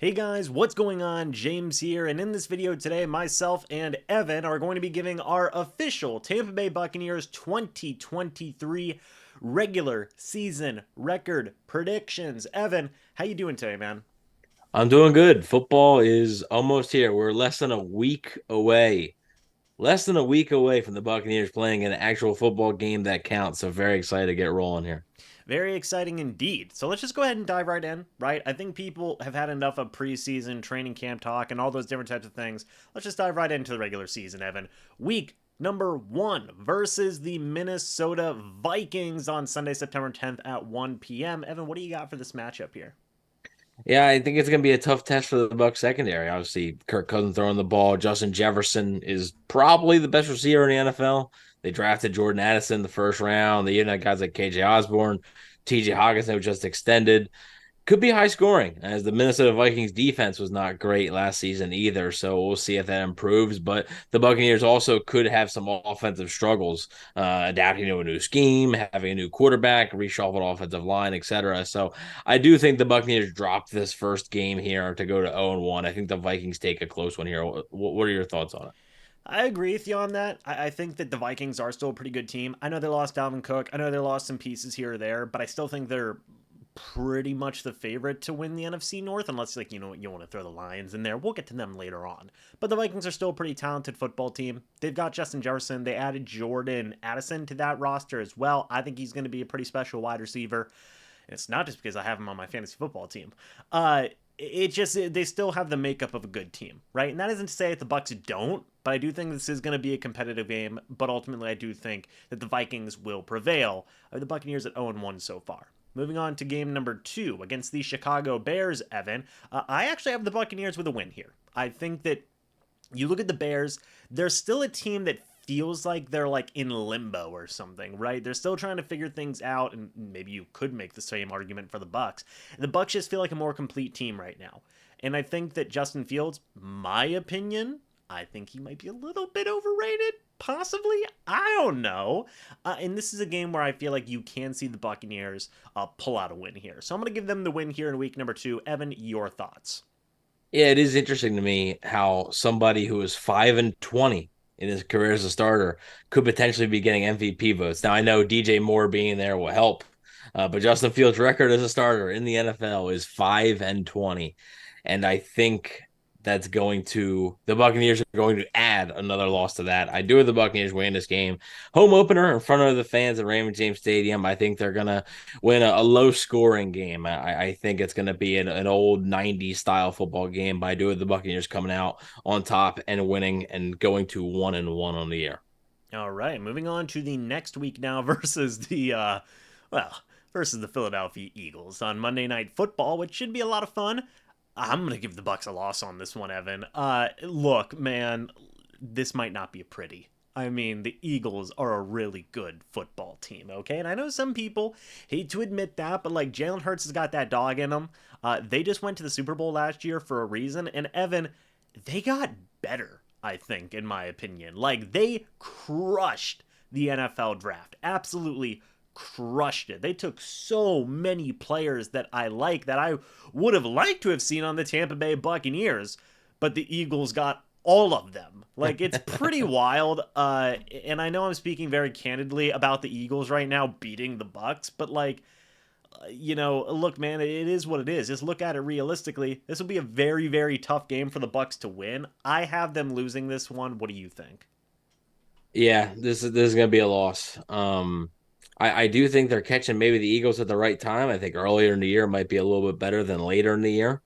Hey guys, what's going on? James here, and in this video today, myself and Evan are going to be giving our official Tampa Bay Buccaneers 2023 regular season record predictions. Evan, how you doing today, man? I'm doing good. Football is almost here. We're less than a week away. Less than a week away from the Buccaneers playing an actual football game that counts. So very excited to get rolling here. Very exciting indeed. So let's just go ahead and dive right in, right? I think people have had enough of preseason, training camp talk, and all those different types of things. Let's just dive right into the regular season, Evan. Week number 1 versus the Minnesota Vikings on Sunday, September 10th at 1 p.m. Evan, what do you got for this matchup here? Yeah, I think it's going to be a tough test for the Bucs secondary. Obviously, Kirk Cousins throwing the ball. Justin Jefferson is probably the best receiver in the NFL. They drafted Jordan Addison in the first round. They even had guys like KJ Osborne, TJ Hawkinson, who just extended. Could be high scoring, as the Minnesota Vikings defense was not great last season either. So we'll see if that improves. But the Buccaneers also could have some offensive struggles, adapting to a new scheme, having a new quarterback, reshuffled offensive line, etc. So I do think the Buccaneers dropped this first game here to go to 0-1. I think the Vikings take a close one here. What are your thoughts on it? I agree with you on that. I think that the Vikings are still a pretty good team. I know they lost Dalvin Cook. I know they lost some pieces here or there, but I still think they're pretty much the favorite to win the NFC North, unless you want to throw the Lions in there. We'll get to them later on. But the Vikings are still a pretty talented football team. They've got Justin Jefferson. They added Jordan Addison to that roster as well. I think he's going to be a pretty special wide receiver. And it's not just because I have him on my fantasy football team. It just they still have the makeup of a good team, right? And that isn't to say that the Bucs don't, but I do think this is going to be a competitive game. But ultimately, I do think that the Vikings will prevail. The Buccaneers at 0-1 so far. Moving on to game number 2 against the Chicago Bears, Evan. I actually have the Buccaneers with a win here. I think that you look at the Bears, they're still a team that feels like they're like in limbo or something, right? They're still trying to figure things out, and maybe you could make the same argument for the Bucs. The Bucs just feel like a more complete team right now. And I think that Justin Fields, my opinion, I think he might be a little bit overrated. Possibly, I don't know. And this is a game where I feel like you can see the Buccaneers pull out a win here. So I'm going to give them the win here in week number 2. Evan, your thoughts? Yeah, it is interesting to me how somebody who is 5-20 in his career as a starter could potentially be getting MVP votes. Now I know DJ Moore being there will help, but Justin Fields' record as a starter in the NFL is 5-20, and I think the Buccaneers are going to add another loss to that. I do have the Buccaneers win this game, home opener in front of the fans at Raymond James Stadium. I think they're gonna win a low scoring game. I think it's going to be an old 90s style football game, but I do have the Buccaneers coming out on top and winning and going to 1-1 on the year. All right, moving on to the next week now versus well, versus the Philadelphia Eagles on Monday Night Football, which should be a lot of fun. I'm gonna give the Bucs a loss on this one, Evan. Look, man, this might not be pretty. I mean, the Eagles are a really good football team, okay? And I know some people hate to admit that, but like Jalen Hurts has got that dog in them. They just went to the Super Bowl last year for a reason, and Evan, they got better, I think, in my opinion. Like, they crushed the NFL draft. Absolutely crushed it. They took so many players that I like that I would have liked to have seen on the Tampa Bay Buccaneers, but the Eagles got all of them. Like, it's pretty wild. And I know I'm speaking very candidly about the Eagles right now beating the Bucs, but like, look, man, it is what it is. Just look at it realistically. This will be a very, very tough game for the Bucs to win. I have them losing this one. What do you think? Yeah, this is going to be a loss. I do think they're catching maybe the Eagles at the right time. I think earlier in the year might be a little bit better than later in the year.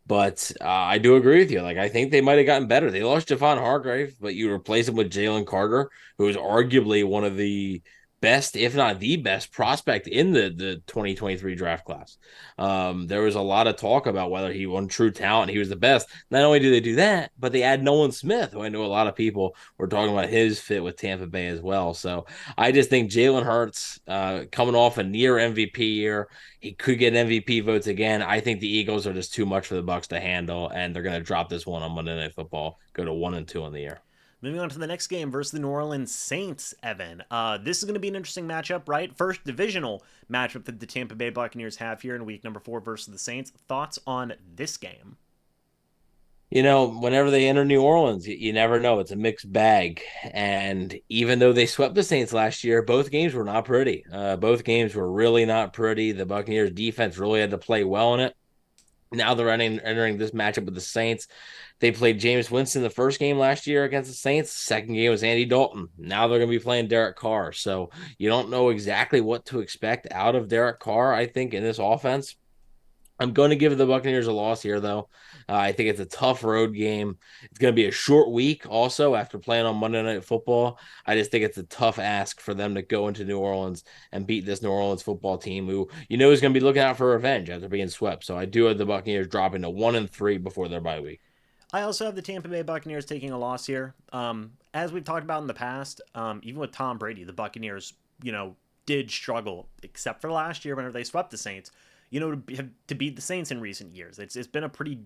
But I do agree with you. Like, I think they might have gotten better. They lost Javon Hargrave, but you replace him with Jalen Carter, who is arguably one of the best, if not the best, prospect in the 2023 draft class. There was a lot of talk about whether he won true talent. He was the best. Not only do they do that, but they add Nolan Smith, who I know a lot of people were talking about his fit with Tampa Bay as well. So I just think Jalen Hurts, coming off a near MVP year, he could get MVP votes again. I think the Eagles are just too much for the Bucs to handle, and they're going to drop this one on Monday Night Football, go to 1-2 on the year. Moving on to the next game versus the New Orleans Saints, Evan. This is going to be an interesting matchup, right? First divisional matchup that the Tampa Bay Buccaneers have here in week number 4 versus the Saints. Thoughts on this game? Whenever they enter New Orleans, you never know. It's a mixed bag. And even though they swept the Saints last year, both games were not pretty. Both games were really not pretty. The Buccaneers defense really had to play well in it. Now they're entering this matchup with the Saints. They played James Winston the first game last year against the Saints. Second game was Andy Dalton. Now they're going to be playing Derek Carr. So you don't know exactly what to expect out of Derek Carr, I think, in this offense. I'm going to give the Buccaneers a loss here, though. I think it's a tough road game. It's going to be a short week also after playing on Monday Night Football. I just think it's a tough ask for them to go into New Orleans and beat this New Orleans football team who, is going to be looking out for revenge after being swept. So I do have the Buccaneers dropping to 1-3 before their bye week. I also have the Tampa Bay Buccaneers taking a loss here. As we've talked about in the past, even with Tom Brady, the Buccaneers, did struggle, except for last year whenever they swept the Saints. To beat the Saints in recent years, it's been a pretty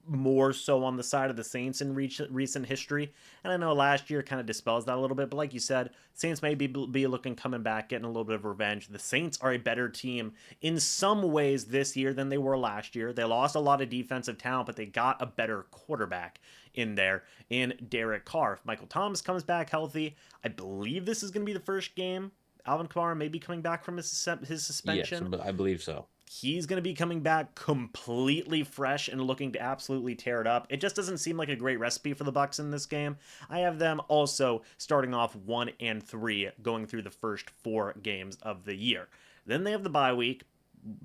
more so on the side of the Saints in recent history. And I know last year kind of dispels that a little bit, but like you said, Saints may be looking coming back, getting a little bit of revenge. The Saints are a better team in some ways this year than they were last year. They lost a lot of defensive talent, but they got a better quarterback in there in Derek Carr. If Michael Thomas comes back healthy, I believe this is going to be the first game Alvin Kamara may be coming back from his Yes, suspension. I believe so. He's going to be coming back completely fresh and looking to absolutely tear it up. It just doesn't seem like a great recipe for the Bucs in this game. I have them also starting off 1-3 going through the first 4 games of the year. Then they have the bye week.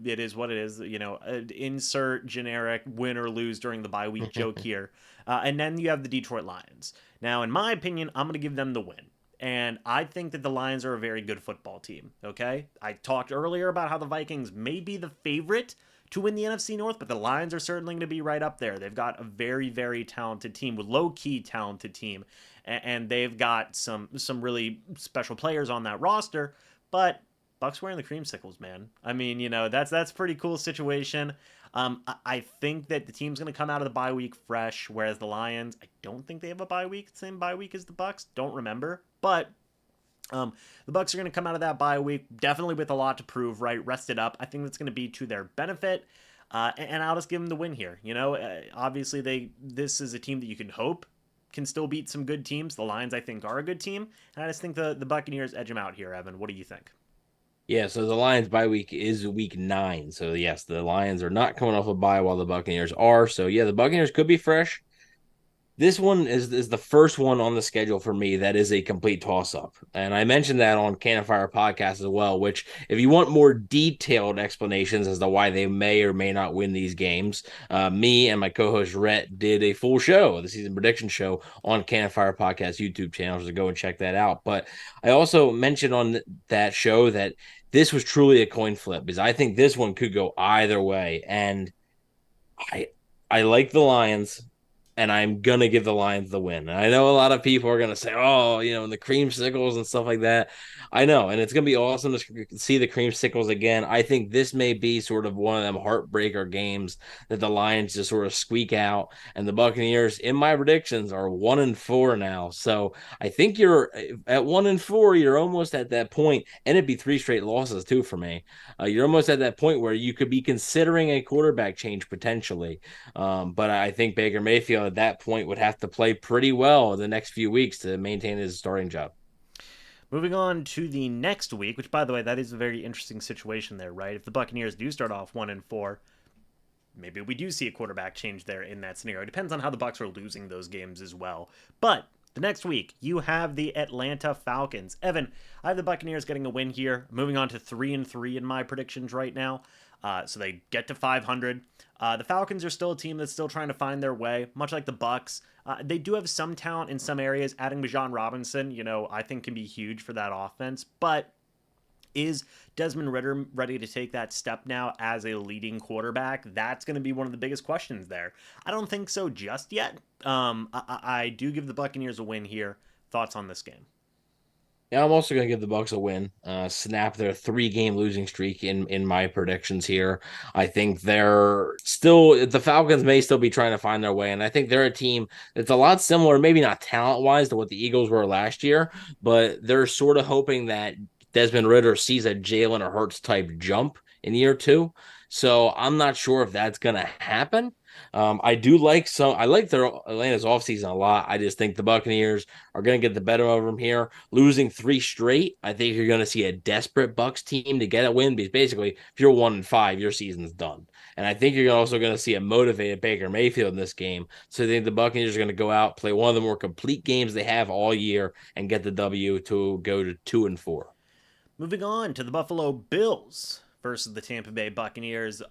It is what it is, insert generic win or lose during the bye week joke here. And then you have the Detroit Lions. Now, in my opinion, I'm going to give them the win. And I think that the Lions are a very good football team. Okay. I talked earlier about how the Vikings may be the favorite to win the NFC North, but the Lions are certainly going to be right up there. They've got a very, very talented team, with low key talented team. And they've got some really special players on that roster. But Bucks wearing the creamsicles, man. I mean, that's a pretty cool situation. I think that the team's going to come out of the bye week fresh, whereas the Lions, I don't think they have a bye week, the same bye week as the Bucks. Don't remember, but the Bucks are going to come out of that bye week definitely with a lot to prove. Right, rested up. I think that's going to be to their benefit, and I'll just give them the win here. Obviously this is a team that you can hope can still beat some good teams. The Lions, I think, are a good team, and I just think the Buccaneers edge them out here. Evan, what do you think? Yeah, so the Lions bye week is week 9. So yes, the Lions are not coming off a bye while the Buccaneers are. So yeah, the Buccaneers could be fresh. This one is the first one on the schedule for me that is a complete toss up. And I mentioned that on Can of Fire podcast as well, which if you want more detailed explanations as to why they may or may not win these games, me and my co-host Rhett did a full show, the season prediction show on Can of Fire podcast YouTube channel. So go and check that out. But I also mentioned on that show that this was truly a coin flip because I think this one could go either way. And I I like the Lions, and I'm gonna give the Lions the win. And I know a lot of people are gonna say, "Oh, the creamsicles and stuff like that." I know, and it's gonna be awesome to see the creamsicles again. I think this may be sort of one of them heartbreaker games that the Lions just sort of squeak out, and the Buccaneers, in my predictions, are 1-4 now. So I think you're at 1-4. You're almost at that point, and it'd be 3 straight losses too for me. You're almost at that point where you could be considering a quarterback change potentially. But I think Baker Mayfield at that point would have to play pretty well the next few weeks to maintain his starting job. Moving on to the next week, which, by the way, that is a very interesting situation there, right? If the Buccaneers do start off 1-4, maybe we do see a quarterback change there in that scenario. It depends on how the Bucs are losing those games as well. But the next week, you have the Atlanta Falcons. Evan, I have the Buccaneers getting a win here. Moving on to 3-3 in my predictions right now. So they get to 500. The Falcons are still a team that's still trying to find their way, much like the Bucs. They do have some talent in some areas. Adding Bijan Robinson, I think can be huge for that offense. But is Desmond Ritter ready to take that step now as a leading quarterback? That's going to be one of the biggest questions there. I don't think so just yet. I do give the Buccaneers a win here. Thoughts on this game? Yeah, I'm also going to give the Bucs a win. Snap their 3-game losing streak in my predictions here. I think the Falcons may still be trying to find their way, and I think they're a team that's a lot similar, maybe not talent wise, to what the Eagles were last year, but they're sort of hoping that Desmond Ritter sees a Jalen or Hurts type jump in year 2. So I'm not sure if that's going to happen. I do like some. I like their Atlanta's offseason a lot. I just think the Buccaneers are going to get the better of them here. Losing three straight, I think you're going to see a desperate Bucs team to get a win because basically, if you're 1-5, your season's done. And I think you're also going to see a motivated Baker Mayfield in this game. So I think the Buccaneers are going to go out, play one of the more complete games they have all year, and get the W to go to 2-4. Moving on to the Buffalo Bills versus the Tampa Bay Buccaneers.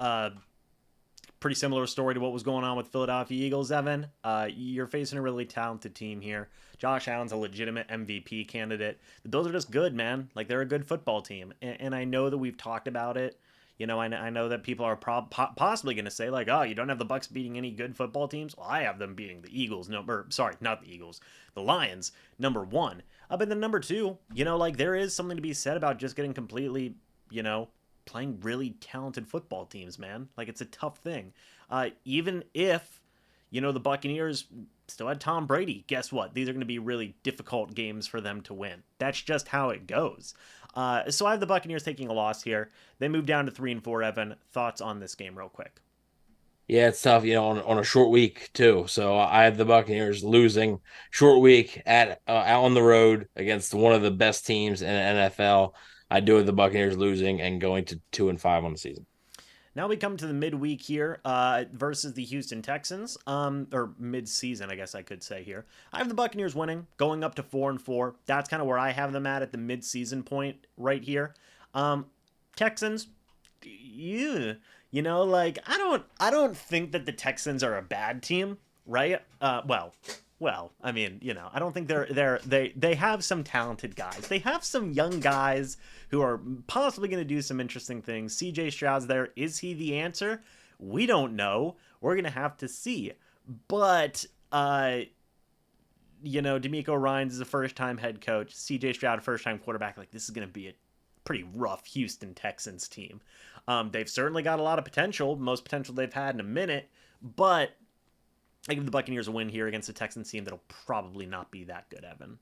Pretty similar story to what was going on with Philadelphia Eagles, Evan. You're facing a really talented team here. Josh Allen's a legitimate MVP candidate. The Bills are just good, man. Like, they're a good football team. And I know that we've talked about it. I know that people are possibly going to say, like, oh, you don't have the Bucs beating any good football teams. Well, I have them beating the Eagles. No, or, sorry, not the Eagles. The Lions, number one. But then number two, like, there is something to be said about just getting completely, playing really talented football teams, man. Like, it's a tough thing. Even if, the Buccaneers still had Tom Brady, guess what? These are going to be really difficult games for them to win. That's just how it goes. So I have the Buccaneers taking a loss here. They move down to 3-4. Evan, thoughts on this game, real quick? Yeah, it's tough, on a short week too. So I have the Buccaneers losing short week at out on the road against one of the best teams in the NFL. I do have the Buccaneers losing and going to 2-5 on the season. Now we come to the midweek here versus the Houston Texans, or mid-season, I guess I could say here. I have the Buccaneers winning, going up to 4-4. That's kind of where I have them at the mid-season point right here. Texans, yeah, like I don't think that the Texans are a bad team, right? Well, I mean, I don't think they have some talented guys. They have some young guys who are possibly going to do some interesting things. CJ Stroud's there. Is he the answer? We don't know. We're going to have to see. But D'Amico Ryans is a first-time head coach. CJ Stroud, first-time quarterback. Like, this is going to be a pretty rough Houston Texans team. They've certainly got a lot of potential, most potential they've had in a minute, but I give the Buccaneers a win here against a Texans team that'll probably not be that good, Evan.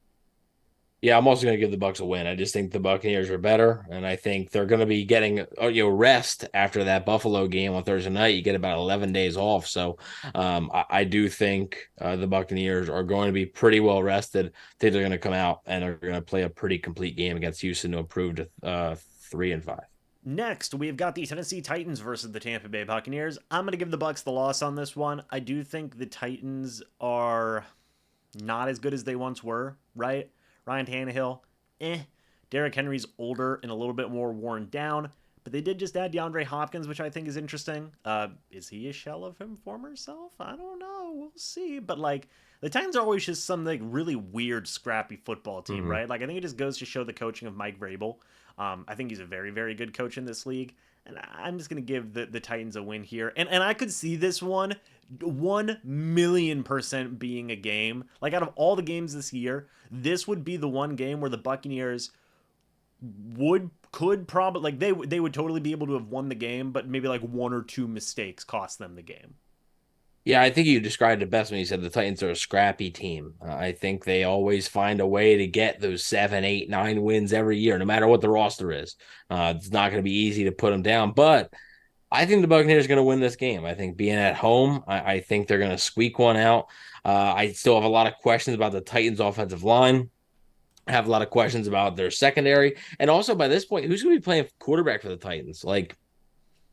Yeah, I'm also going to give the Bucs a win. I just think the Buccaneers are better, and I think they're going to be getting rest after that Buffalo game on Thursday night. You get about 11 days off, so I do think the Buccaneers are going to be pretty well rested. I think they're going to come out and are going to play a pretty complete game against Houston to improve to 3-5. Next, we've got the Tennessee Titans versus the Tampa Bay Buccaneers. I'm going to give the Bucs the loss on this one. I do think the Titans are not as good as they once were, right? Ryan Tannehill, eh. Derrick Henry's older and a little bit more worn down, but they did just add DeAndre Hopkins, which I think is interesting. Is he a shell of him former self? I don't know. We'll see. But like, the Titans are always just some like really weird, scrappy football team, Mm-hmm. right? Like, I think it just goes to show the coaching of Mike Vrabel. I think he's a very, very good coach in this league. And I'm just going to give the Titans a win here. And I could see this one 1,000,000% being a game. Like, out of all the games this year, this would be the one game where the Buccaneers could probably, like, they would totally be able to have won the game, but maybe like one or two mistakes cost them the game. Yeah, I think you described it best when you said the Titans are a scrappy team. I think they always find a way to get those 7, 8, 9 wins every year, no matter what the roster is. It's not going to be easy to put them down, but I think the Buccaneers are going to win this game. I think being at home, I think they're going to squeak one out. I still have a lot of questions about the Titans' offensive line. I have a lot of questions about their secondary, and also by this point, who's going to be playing quarterback for the Titans? Like,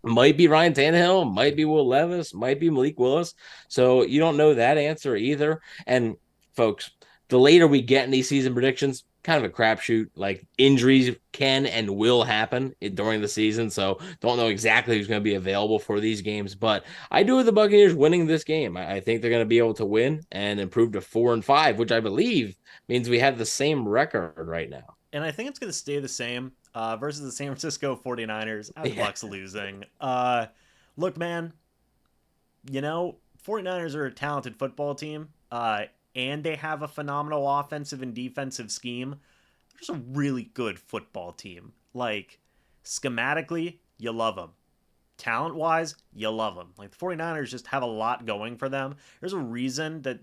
might be Ryan Tannehill, might be Will Levis, might be Malik Willis. So you don't know that answer either. And folks, the later we get in these season predictions, kind of a crapshoot. Like, injuries can and will happen during the season. So don't know exactly who's going to be available for these games. But I do have the Buccaneers winning this game. I think they're going to be able to win and improve to 4-5, which I believe means we have the same record right now. And I think it's going to stay the same versus the San Francisco 49ers. I have the Yeah. Bucks losing. Look, man, 49ers are a talented football team, and they have a phenomenal offensive and defensive scheme. They're just a really good football team. Like, schematically, you love them. Talent wise, you love them. Like, the 49ers just have a lot going for them. There's a reason that,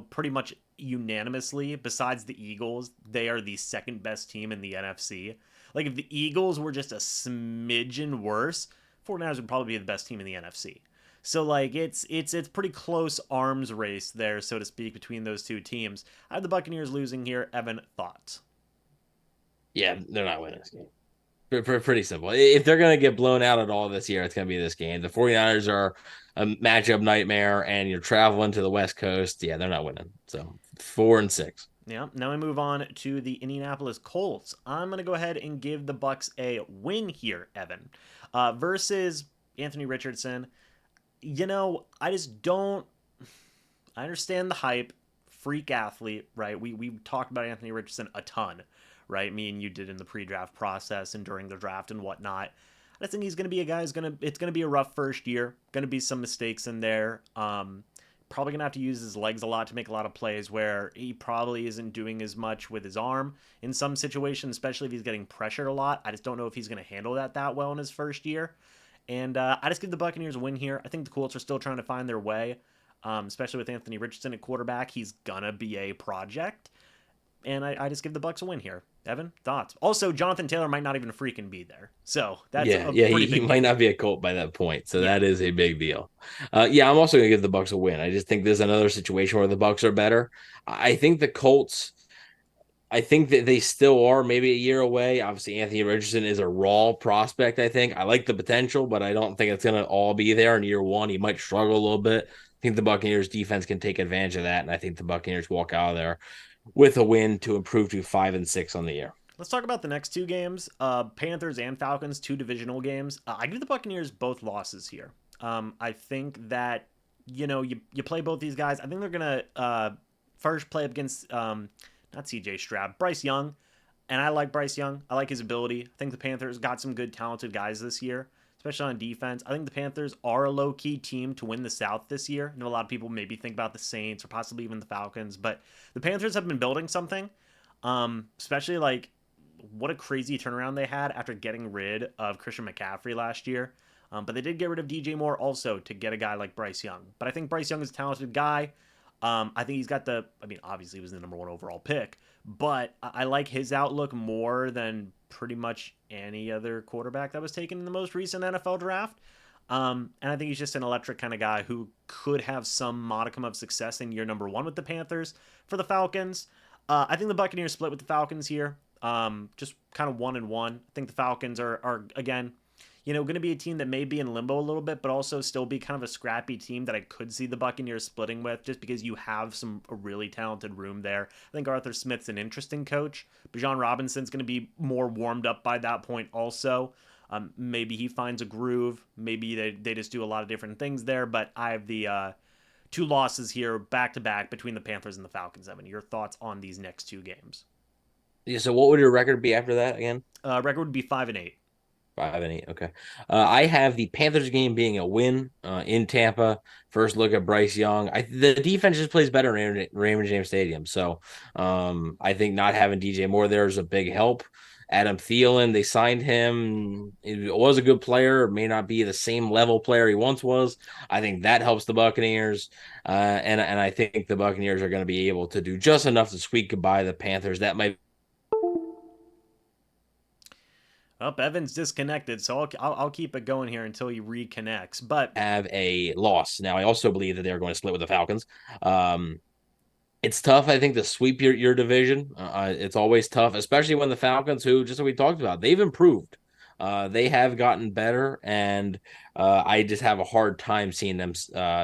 pretty much unanimously, besides the Eagles, they are the second best team in the NFC. Like, if the Eagles were just a smidgen worse, 49ers would probably be the best team in the NFC. So like it's pretty close arms race there, so to speak, between those two teams. I have the Buccaneers losing here. Evan, thoughts? Yeah, they're not winning this game. Pretty simple. If they're going to get blown out at all this year, it's going to be this game. The 49ers are a matchup nightmare, and you're traveling to the West Coast. Yeah, they're not winning. So 4-6. Yeah. Now we move on to the Indianapolis Colts. I'm gonna go ahead and give the Bucs a win here, Evan, versus Anthony Richardson. I just don't. I understand the hype, freak athlete, right? We talked about Anthony Richardson a ton, right? Me and you did in the pre-draft process and during the draft and whatnot. I think he's going to be a guy who's going to. It's going to be a rough first year. Going to be some mistakes in there. Probably going to have to use his legs a lot to make a lot of plays where he probably isn't doing as much with his arm in some situations, especially if he's getting pressured a lot. I just don't know if he's going to handle that well in his first year. And I just give the Buccaneers a win here. I think the Colts are still trying to find their way, especially with Anthony Richardson at quarterback. He's gonna be a project, and I just give the Bucs a win here. Evan, thoughts? Also, Jonathan Taylor might not even freaking be there, so that's Yeah, a yeah, pretty he big might deal. not be a Colt by that point, so Yeah, that is a big deal. Yeah, I'm also going to give the Bucks a win. I just think there's another situation where the Bucks are better. I think the Colts. I think that they still are maybe a year away. Obviously, Anthony Richardson is a raw prospect. I think I like the potential, but I don't think it's going to all be there in year one. He might struggle a little bit. I think the Buccaneers defense can take advantage of that, and I think the Buccaneers walk out of there with a win to improve to 5-6 on the year. let's talk about the next two games. Panthers and Falcons, two divisional games. I give the Buccaneers both losses here. I think that you play both these guys. I think they're gonna first play up against not C.J. Stroud, Bryce Young. And I like Bryce Young. I like his ability. I think the Panthers got some good, talented guys this year, especially on defense. I think the Panthers are a low key team to win the South this year. I know a lot of people maybe think about the Saints or possibly even the Falcons, but the Panthers have been building something, especially like what a crazy turnaround they had after getting rid of Christian McCaffrey last year. But they did get rid of DJ Moore also to get a guy like Bryce Young. But I think Bryce Young is a talented guy. I think he's got obviously he was the number one overall pick, but I like his outlook more than pretty much any other quarterback that was taken in the most recent NFL draft. And I think he's just an electric kind of guy who could have some modicum of success in year number one with the Panthers. For the Falcons, I think the Buccaneers split with the Falcons here. Just kind of 1-1. I think the Falcons are again going to be a team that may be in limbo a little bit, but also still be kind of a scrappy team that I could see the Buccaneers splitting with just because you have a really talented room there. I think Arthur Smith's an interesting coach. Bijan Robinson's going to be more warmed up by that point also. Maybe he finds a groove. Maybe they just do a lot of different things there, but I have the two losses here back to back between the Panthers and the Falcons. Evan, your thoughts on these next two games? Yeah, so what would your record be after that again? Record would be 5-8. 5-8. Okay. I have the Panthers game being a win in Tampa. First look at Bryce Young. The defense just plays better in Raymond James Stadium. So I think not having DJ Moore there is a big help. Adam Thielen, they signed him. It was a good player. May not be the same level player he once was. I think that helps the Buccaneers. And I think the Buccaneers are going to be able to do just enough to squeak goodbye the Panthers. That might Up, Evan's disconnected, so I'll keep it going here until he reconnects. But have a loss. Now, I also believe that they're going to split with the Falcons. It's tough, I think, to sweep your division. It's always tough, especially when the Falcons, who just like we talked about, they've improved. They have gotten better, and I just have a hard time seeing them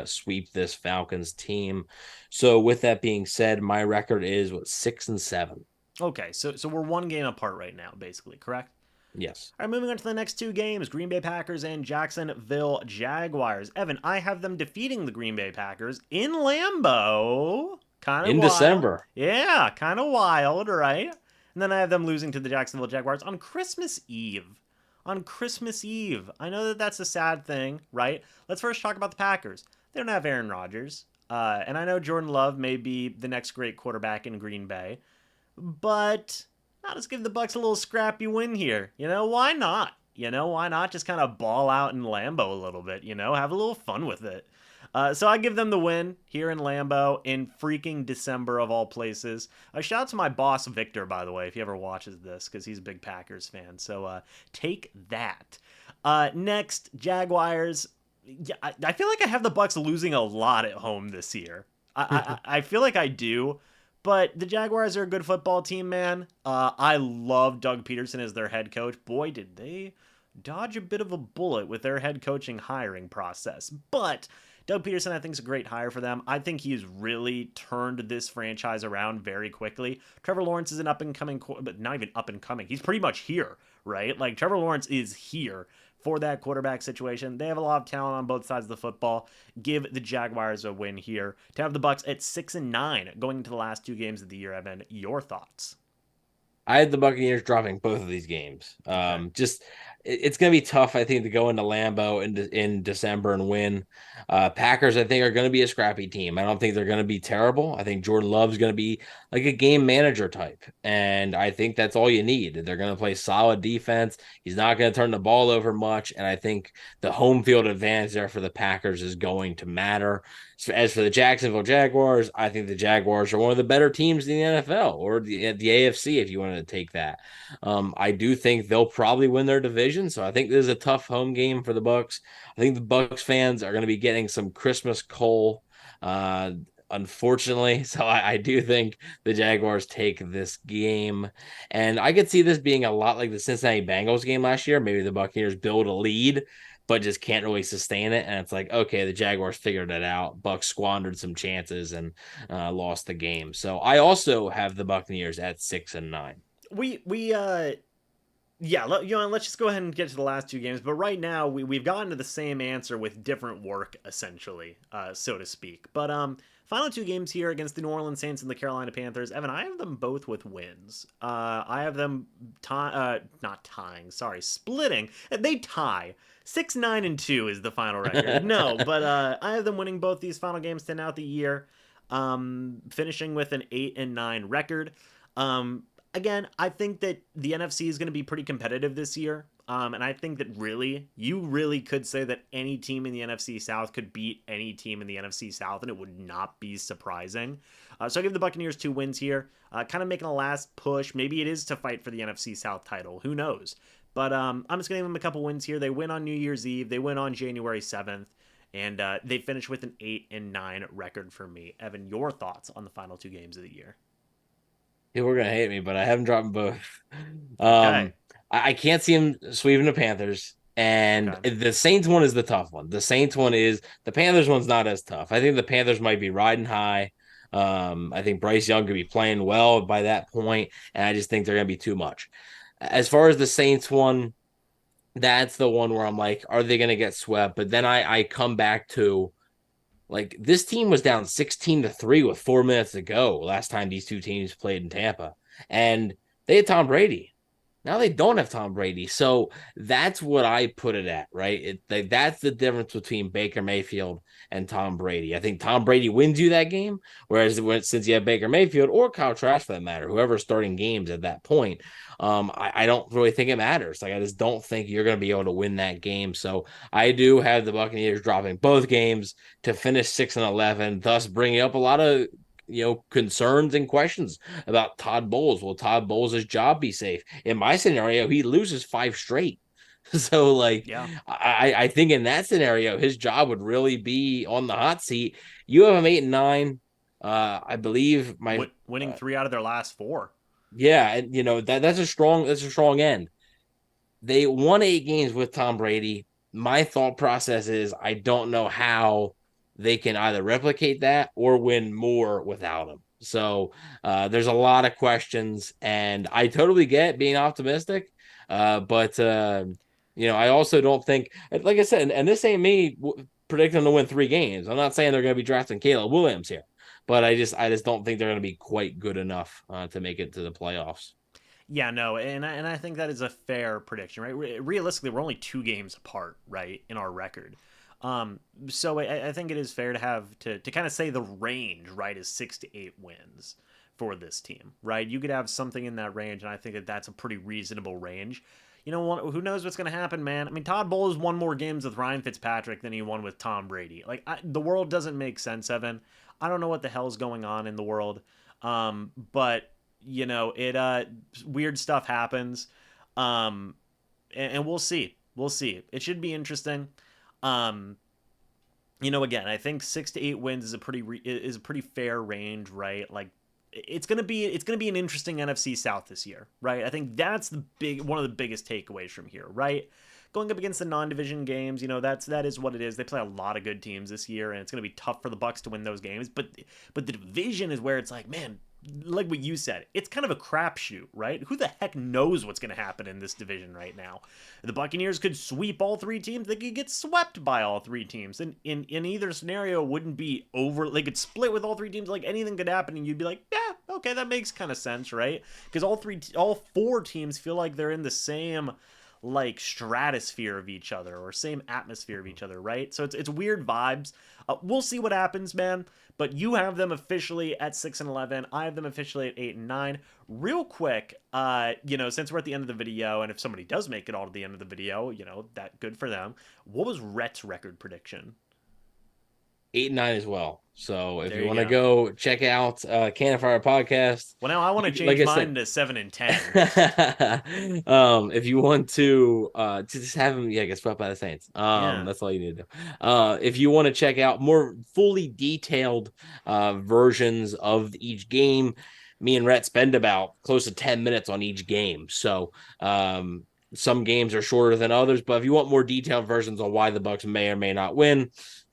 sweep this Falcons team. So, with that being said, my record is 6-7. okay, so we're one game apart right now, basically, correct? Yes, All right, moving on to the next two games: Green Bay Packers and Jacksonville Jaguars. Evan, I have them defeating the Green Bay Packers in Lambeau. Kind of in wild. December. Yeah, kind of wild, right? And then I have them losing to the Jacksonville Jaguars on Christmas Eve. On Christmas Eve. I know that that's a sad thing, right? Let's first talk about the Packers. They don't have Aaron Rodgers. And I know Jordan Love may be the next great quarterback in Green Bay. But I'll just give the Bucs a little scrappy win here. Why not? Why not just kind of ball out in Lambeau a little bit, have a little fun with it. So I give them the win here in Lambeau in freaking December of all places. Shout out to my boss, Victor, by the way, if he ever watches this, because he's a big Packers fan. So take that. Next, Jaguars. Yeah, I feel like I have the Bucs losing a lot at home this year. I feel like I do, but the Jaguars are a good football team, man. I love Doug Peterson as their head coach. Boy, did they dodge a bit of a bullet with their head coaching hiring process. But Doug Peterson, I think, is a great hire for them. I think he's really turned this franchise around very quickly. Trevor Lawrence is an up and coming, but not even up and coming. He's pretty much here, right? Like Trevor Lawrence is here for that quarterback situation. They have a lot of talent on both sides of the football. Give the Jaguars a win here to have the Bucs at 6-9 going into the last two games of the year. Evan, your thoughts? I had the Buccaneers dropping both of these games. Okay. Just it's going to be tough, I think, to go into Lambeau in December and win. Packers, I think, are going to be a scrappy team. I don't think they're going to be terrible. I think Jordan Love's going to be like a game manager type, and I think that's all you need. They're going to play solid defense. He's not going to turn the ball over much, and I think the home field advantage there for the Packers is going to matter. As for the Jacksonville Jaguars, I think the Jaguars are one of the better teams in the NFL or the AFC if you wanted to take that. I do think they'll probably win their division, so I think this is a tough home game for the Bucs. I think the Bucs fans are going to be getting some Christmas coal, uh, unfortunately. So I do think the Jaguars take this game, and I could see this being a lot like the Cincinnati Bengals game last year. Maybe the Buccaneers build a lead but just can't really sustain it. And it's like, okay, the Jaguars figured it out. Bucs squandered some chances and lost the game. So I also have the Buccaneers at 6-9. We yeah, let's just go ahead and get to the last two games. But right now, we've gotten to the same answer with different work, essentially, so to speak. But final two games here against the New Orleans Saints and the Carolina Panthers. Evan, I have them both with wins. I have them not tying, sorry, splitting. They tie. 6-9-2 is the final record. No, but I have them winning both these final games to end out the year, finishing with an 8-9 record. Again, I think that the NFC is going to be pretty competitive this year. And I think that you really could say that any team in the NFC South could beat any team in the NFC South, and it would not be surprising. So I give the Buccaneers two wins here, kind of making a last push. Maybe it is to fight for the NFC South title. Who knows? But I'm just going to give them a couple wins here. They win on New Year's Eve. They win on January 7th. And they finish with an 8-9 record for me. Evan, your thoughts on the final two games of the year? People are gonna hate me, but I haven't dropped them both. Okay. Um, I can't see him sweeping the Panthers, and Okay. the Saints one is the tough one. The Saints one is the Panthers one's not as tough. I think the Panthers might be riding high. I think Bryce Young could be playing well by that point, and I just think they're gonna be too much. As far as the Saints one, that's the one where I'm like, are they gonna get swept? But then I come back to like this team was down 16-3 with 4 minutes to go last time these two teams played in Tampa. And they had Tom Brady. Now they don't have Tom Brady. So that's what I put it at, right? That's the difference between Baker Mayfield and Tom Brady. I think Tom Brady wins you that game, whereas since you have Baker Mayfield or Kyle Trask for that matter, whoever's starting games at that point, I don't really think it matters. Like I just don't think you're going to be able to win that game. So I do have the Buccaneers dropping both games to finish 6-11, thus bringing up a lot of concerns and questions about Todd Bowles. Will Todd Bowles' job be safe? In my scenario, he loses five straight. So, like, Yeah. I think in that scenario, his job would really be on the hot seat. You have him 8-9. I believe Winning three out of their last four. yeah, and that's a strong end. They won 8 games with Tom Brady. My thought process is I don't know how they can either replicate that or win more without him. So there's a lot of questions, and I totally get being optimistic, but I also don't think, like I said, and this ain't me predicting to win 3 games. I'm not saying they're going to be drafting Caleb Williams here, but I just don't think they're going to be quite good enough to make it to the playoffs. Yeah, no, and I think that is a fair prediction, right? Realistically, we're only two games apart, right, in our record. So I think it is fair to have to kind of say the range, right, is 6 to 8 wins for this team, right? You could have something in that range, and I think that that's a pretty reasonable range. Who knows what's going to happen, man? I mean, Todd Bowles won more games with Ryan Fitzpatrick than he won with Tom Brady. Like, the world doesn't make sense, Evan. I don't know what the hell's going on in the world, but it weird stuff happens, um, and we'll see. We'll see. It should be interesting. Um, Again, I think 6 to 8 wins is a pretty fair range, right? Like it's gonna be an interesting NFC South this year, right? I think that's the big one of the biggest takeaways from here, right? Going up against the non-division games, that is what it is. They play a lot of good teams this year, and it's gonna be tough for the Bucs to win those games. But the division is where it's like, man, like what you said, it's kind of a crapshoot, right? Who the heck knows what's going to happen in this division right now? The Buccaneers could sweep all three teams. They could get swept by all three teams. And in either scenario, it wouldn't be over. They could split with all three teams. Like anything could happen, and you'd be like, yeah, okay, that makes kind of sense, right? Because all four teams feel like they're in the same like stratosphere of each other or same atmosphere of each other, right? So it's weird vibes. We'll see what happens, man. But you have them officially at 6-11. I have them officially at 8-9. Real quick, since we're at the end of the video, and if somebody does make it all to the end of the video, that good for them. What was Rhett's record prediction? 8 and 9 as well. So if There you you want to go. go check out Cannon Fire Podcast, Well, now I want to like change I said, mine to 7-10. if you want to just have him, yeah, get swept by the Saints. Yeah. That's all you need to do. If you want to check out more fully detailed versions of each game, me and Rhett spend about close to 10 minutes on each game. So some games are shorter than others, but if you want more detailed versions on why the Bucs may or may not win,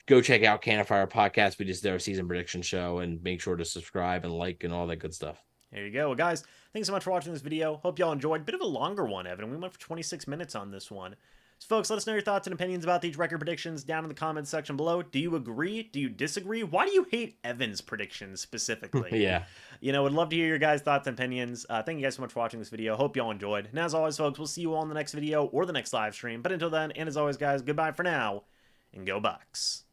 go check out Cannon Fire Podcast. We just did our season prediction show, and make sure to subscribe and like and all that good stuff. There you go. Well, guys, thanks so much for watching this video. Hope y'all enjoyed. Bit of a longer one, Evan. We went for 26 minutes on this one. So, folks, let us know your thoughts and opinions about these record predictions down in the comments section below. Do you agree? Do you disagree? Why do you hate Evan's predictions specifically? Yeah. Would love to hear your guys' thoughts and opinions. Thank you guys so much for watching this video. Hope y'all enjoyed. And as always, folks, we'll see you all in the next video or the next live stream. But until then, and as always, guys, goodbye for now, and go Bucs.